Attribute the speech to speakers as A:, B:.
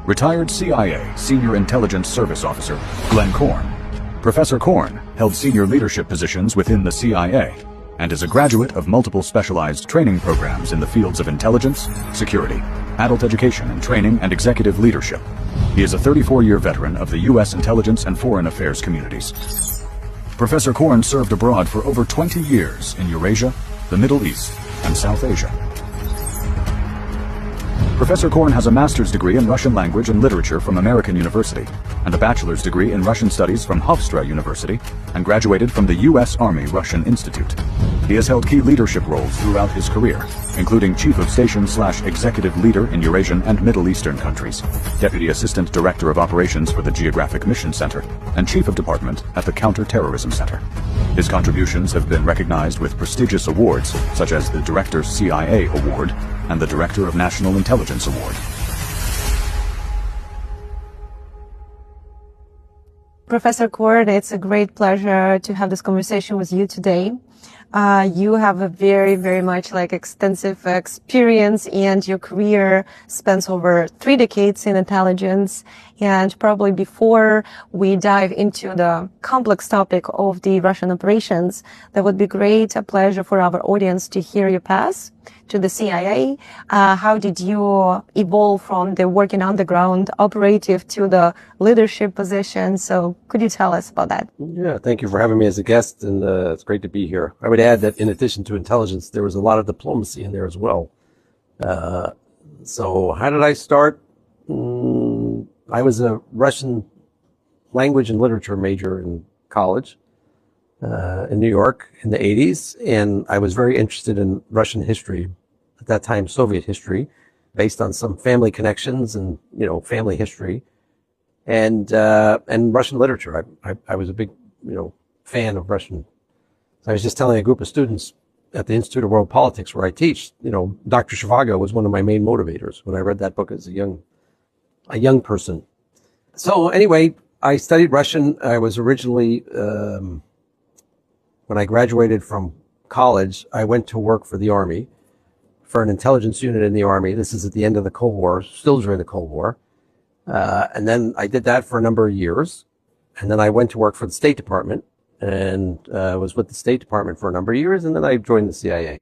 A: Retired CIA Senior Intelligence Service Officer Glenn Korn. Professor Korn held senior leadership positions within the CIA and is a graduate of multiple specialized training programs in the fields of intelligence, security, adult education and training, and executive leadership. He is a 34-year veteran of the U.S. intelligence and foreign affairs communities. Professor Korn served abroad for over 20 years in Eurasia, the Middle East, and South Asia. Professor Korn has a master's degree in Russian language and literature from American University and a bachelor's degree in Russian studies from Hofstra University and graduated from the U.S. Army Russian Institute. He has held key leadership roles throughout his career, including Chief of Station/Executive Leader in Eurasian and Middle Eastern countries, Deputy Assistant Director of Operations for the Geographic Mission Center, and Chief of Department at the Counter-Terrorism Center. His contributions have been recognized with prestigious awards such as the Director CIA Award and the Director of National Intelligence Award.
B: Professor Korn, it's a great pleasure to have this conversation with you today. You have a very much extensive experience, and your career spans over 3 decades in intelligence. And probably before we dive into the complex topic of the Russian operations, that would be a pleasure for our audience to hear your path to the CIA. How did you evolve from the working underground operative to the leadership position? So could you tell us about that?
C: Yeah, thank you for having me as a guest, and it's great to be here. I would add that in addition to intelligence, there was a lot of diplomacy in there as well. So how did I start? I was a Russian language and literature major in college in New York in the 80s, and I was very interested in Russian history, at that time Soviet history, based on some family connections and, family history, and Russian literature. I was a big, fan of Russian. I was just telling a group of students at the Institute of World Politics where I teach, Dr. Zhivago was one of my main motivators when I read that book as a young person. So anyway, I studied Russian. I was originally, when I graduated from college, I went to work for the Army, for an intelligence unit in the Army. This is at the end of the Cold War, still during the Cold War. And then I did that for a number of years. And then I went to work for the State Department and was with the State Department for a number of years. And then I joined the CIA.